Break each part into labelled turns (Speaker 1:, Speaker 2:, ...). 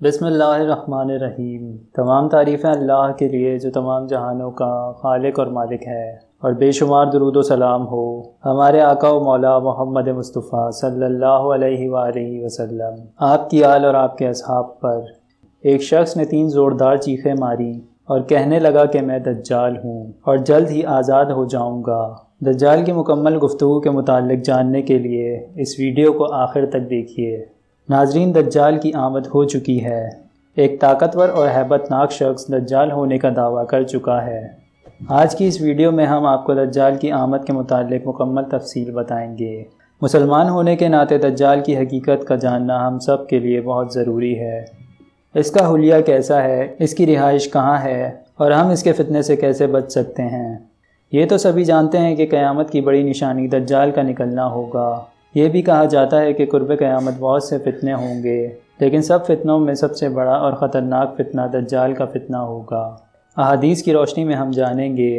Speaker 1: بسم اللہ الرحمن الرحیم۔ تمام تعریفیں اللہ کے لیے جو تمام جہانوں کا خالق اور مالک ہے، اور بے شمار درود و سلام ہو ہمارے آقا و مولا محمد مصطفیٰ صلی اللہ علیہ وآلہ وسلم، آپ کی آل اور آپ کے اصحاب پر۔ ایک شخص نے 3 زوردار چیخیں ماری اور کہنے لگا کہ میں دجال ہوں اور جلد ہی آزاد ہو جاؤں گا۔ دجال کی مکمل گفتگو کے متعلق جاننے کے لیے اس ویڈیو کو آخر تک دیکھیے۔ ناظرین، دجال کی آمد ہو چکی ہے۔ ایک طاقتور اور ہیبت ناک شخص دجال ہونے کا دعویٰ کر چکا ہے۔ آج کی اس ویڈیو میں ہم آپ کو دجال کی آمد کے متعلق مکمل تفصیل بتائیں گے۔ مسلمان ہونے کے ناطے دجال کی حقیقت کا جاننا ہم سب کے لیے بہت ضروری ہے۔ اس کا حلیہ کیسا ہے، اس کی رہائش کہاں ہے، اور ہم اس کے فتنے سے کیسے بچ سکتے ہیں۔ یہ تو سبھی جانتے ہیں کہ قیامت کی بڑی نشانی دجال کا نکلنا ہوگا۔ یہ بھی کہا جاتا ہے کہ قرب قیامت بہت سے فتنے ہوں گے، لیکن سب فتنوں میں سب سے بڑا اور خطرناک فتنہ دجال کا فتنہ ہوگا۔ احادیث کی روشنی میں ہم جانیں گے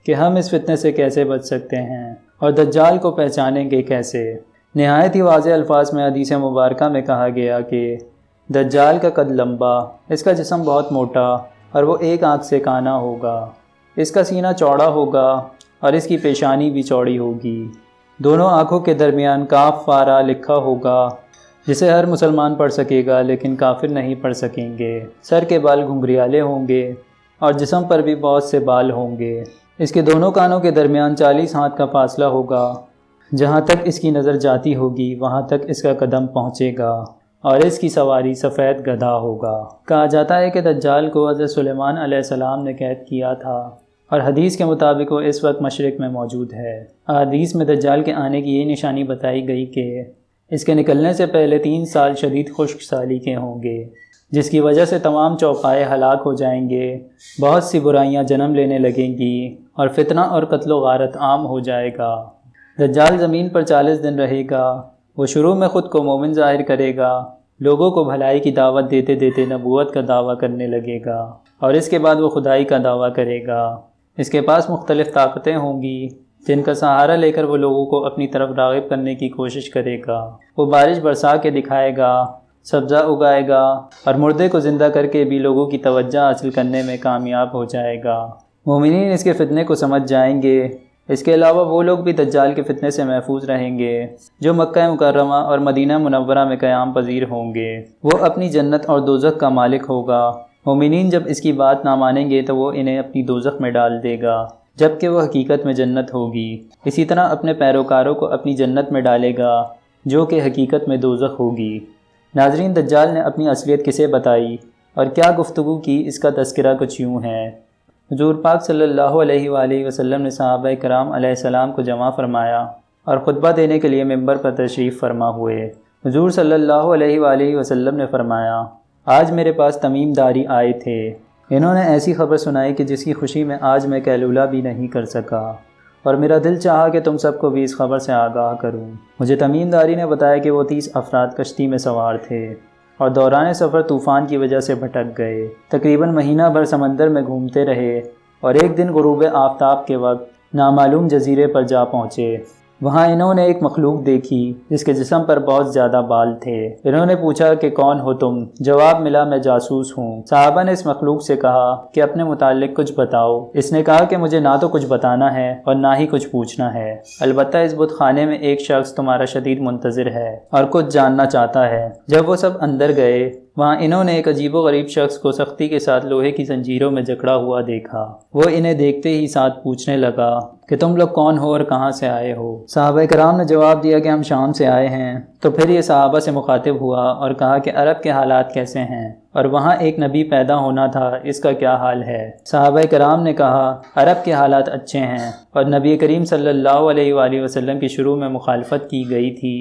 Speaker 1: کہ ہم اس فتنے سے کیسے بچ سکتے ہیں اور دجال کو پہچانیں گے کیسے۔ نہایت ہی واضح الفاظ میں حدیث مبارکہ میں کہا گیا کہ دجال کا قد لمبا، اس کا جسم بہت موٹا، اور وہ ایک آنکھ سے کانا ہوگا۔ اس کا سینہ چوڑا ہوگا اور اس کی پیشانی بھی چوڑی ہوگی۔ دونوں آنکھوں کے درمیان کاف فارا لکھا ہوگا، جسے ہر مسلمان پڑھ سکے گا لیکن کافر نہیں پڑھ سکیں گے۔ سر کے بال گھنگریالے ہوں گے اور جسم پر بھی بہت سے بال ہوں گے۔ اس کے دونوں کانوں کے درمیان 40 ہاتھ کا فاصلہ ہوگا۔ جہاں تک اس کی نظر جاتی ہوگی وہاں تک اس کا قدم پہنچے گا، اور اس کی سواری سفید گدھا ہوگا۔ کہا جاتا ہے کہ دجال کو حضرت سلیمان علیہ السلام نے قید کیا تھا، اور حدیث کے مطابق وہ اس وقت مشرق میں موجود ہے۔ حدیث میں دجال کے آنے کی یہ نشانی بتائی گئی کہ اس کے نکلنے سے پہلے 3 سال شدید خشک سالی کے ہوں گے، جس کی وجہ سے تمام چوپائے ہلاک ہو جائیں گے، بہت سی برائیاں جنم لینے لگیں گی، اور فتنہ اور قتل و غارت عام ہو جائے گا۔ دجال زمین پر 40 دن رہے گا۔ وہ شروع میں خود کو مومن ظاہر کرے گا، لوگوں کو بھلائی کی دعوت دیتے دیتے نبوت کا دعویٰ کرنے لگے گا، اور اس کے بعد وہ خدائی کا دعویٰ کرے گا۔ اس کے پاس مختلف طاقتیں ہوں گی جن کا سہارا لے کر وہ لوگوں کو اپنی طرف راغب کرنے کی کوشش کرے گا۔ وہ بارش برسا کے دکھائے گا، سبزہ اگائے گا، اور مردے کو زندہ کر کے بھی لوگوں کی توجہ حاصل کرنے میں کامیاب ہو جائے گا۔ مومنین اس کے فتنے کو سمجھ جائیں گے۔ اس کے علاوہ وہ لوگ بھی دجال کے فتنے سے محفوظ رہیں گے جو مکہ مکرمہ اور مدینہ منورہ میں قیام پذیر ہوں گے۔ وہ اپنی جنت اور دوزخ کا مالک ہوگا۔ مومنین جب اس کی بات نہ مانیں گے تو وہ انہیں اپنی دوزخ میں ڈال دے گا، جبکہ وہ حقیقت میں جنت ہوگی۔ اسی طرح اپنے پیروکاروں کو اپنی جنت میں ڈالے گا جو کہ حقیقت میں دوزخ ہوگی۔ ناظرین، دجال نے اپنی اصلیت کسے بتائی اور کیا گفتگو کی، اس کا تذکرہ کچھ یوں ہے۔ حضور پاک صلی اللہ علیہ وآلہ وسلم نے صحابہ کرام علیہ السلام کو جمع فرمایا اور خطبہ دینے کے لیے ممبر پر تشریف فرما ہوئے۔ حضور صلی اللہ علیہ وآلہ وسلم نے فرمایا، آج میرے پاس تمیم داری آئے تھے۔ انہوں نے ایسی خبر سنائی کہ جس کی خوشی میں آج میں قیلولہ بھی نہیں کر سکا، اور میرا دل چاہا کہ تم سب کو بھی اس خبر سے آگاہ کروں۔ مجھے تمیم داری نے بتایا کہ وہ 30 افراد کشتی میں سوار تھے اور دوران سفر طوفان کی وجہ سے بھٹک گئے۔ تقریباً مہینہ بھر سمندر میں گھومتے رہے، اور ایک دن غروب آفتاب کے وقت نامعلوم جزیرے پر جا پہنچے۔ وہاں انہوں نے ایک مخلوق دیکھی جس کے جسم پر بہت زیادہ بال تھے۔ انہوں نے پوچھا کہ کون ہو تم؟ جواب ملا، میں جاسوس ہوں۔ صحابہ نے اس مخلوق سے کہا کہ اپنے متعلق کچھ بتاؤ۔ اس نے کہا کہ مجھے نہ تو کچھ بتانا ہے اور نہ ہی کچھ پوچھنا ہے، البتہ اس بت خانے میں ایک شخص تمہارا شدید منتظر ہے اور کچھ جاننا چاہتا ہے۔ جب وہ سب اندر گئے، وہاں انہوں نے ایک عجیب و غریب شخص کو سختی کے ساتھ لوہے کی زنجیروں میں جکڑا ہوا دیکھا۔ وہ انہیں دیکھتے ہی ساتھ پوچھنے لگا کہ تم لوگ کون ہو اور کہاں سے آئے ہو؟ صحابہ کرام نے جواب دیا کہ ہم شام سے آئے ہیں۔ تو پھر یہ صحابہ سے مخاطب ہوا اور کہا کہ عرب کے حالات کیسے ہیں، اور وہاں ایک نبی پیدا ہونا تھا، اس کا کیا حال ہے؟ صحابہ کرام نے کہا، عرب کے حالات اچھے ہیں، اور نبی کریم صلی اللہ علیہ وآلہ وسلم کی شروع میں مخالفت کی گئی تھی،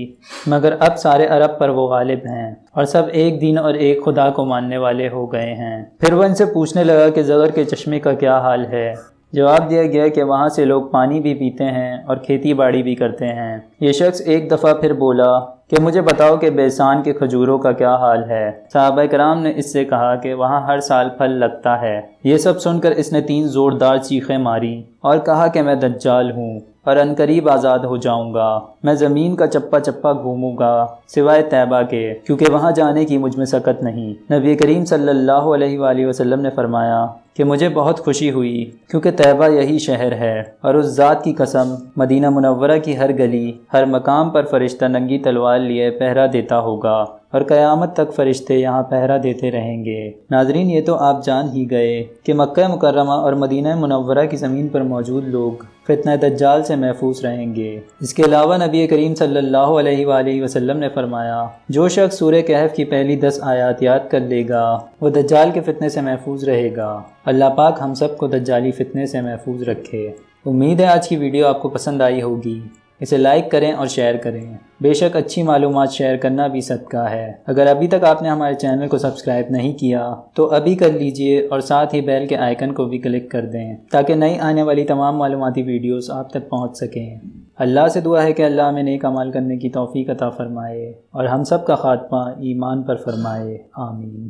Speaker 1: مگر اب سارے عرب پر وہ غالب ہیں اور سب ایک دین اور ایک خدا کو ماننے والے ہو گئے ہیں۔ پھر وہ ان سے پوچھنے لگا کہ زغر کے چشمے کا کیا حال ہے؟ جواب دیا گیا کہ وہاں سے لوگ پانی بھی پیتے ہیں اور کھیتی باڑی بھی کرتے ہیں۔ یہ شخص ایک دفعہ پھر بولا کہ مجھے بتاؤ کہ بیسان کے کھجوروں کا کیا حال ہے؟ صحابہ کرام نے اس سے کہا کہ وہاں ہر سال پھل لگتا ہے۔ یہ سب سن کر اس نے 3 زوردار چیخیں ماری اور کہا کہ میں دجال ہوں، اور عنقریب آزاد ہو جاؤں گا۔ میں زمین کا چپا چپا گھوموں گا سوائے طیبہ کے، کیونکہ وہاں جانے کی مجھ میں سکت نہیں۔ نبی کریم صلی اللہ علیہ وآلہ وسلم نے فرمایا کہ مجھے بہت خوشی ہوئی، کیونکہ طیبہ یہی شہر ہے، اور اس ذات کی قسم مدینہ منورہ کی ہر گلی، ہر مقام پر فرشتہ ننگی تلوار لیے پہرا دیتا ہوگا، اور قیامت تک فرشتے یہاں پہرا دیتے رہیں گے۔ ناظرین، یہ تو آپ جان ہی گئے کہ مکہ مکرمہ اور مدینہ منورہ کی زمین پر موجود لوگ فتنہ دجال سے محفوظ رہیں گے۔ اس کے علاوہ نبی کریم صلی اللہ علیہ وآلہ وسلم نے فرمایا، جو شخص سورہ کہف کی پہلی 10 آیات یاد کر لے گا وہ دجال کے فتنے سے محفوظ رہے گا۔ اللہ پاک ہم سب کو دجالی فتنے سے محفوظ رکھے۔ امید ہے آج کی ویڈیو آپ کو پسند آئی ہوگی۔ اسے لائک کریں اور شیئر کریں۔ بے شک اچھی معلومات شیئر کرنا بھی صدقہ ہے۔ اگر ابھی تک آپ نے ہمارے چینل کو سبسکرائب نہیں کیا تو ابھی کر لیجئے، اور ساتھ ہی بیل کے آئیکن کو بھی کلک کر دیں تاکہ نئی آنے والی تمام معلوماتی ویڈیوز آپ تک پہنچ سکیں۔ اللہ سے دعا ہے کہ اللہ ہمیں نیک اعمال کرنے کی توفیق عطا فرمائے اور ہم سب کا خاتمہ ایمان پر فرمائے۔ آمین۔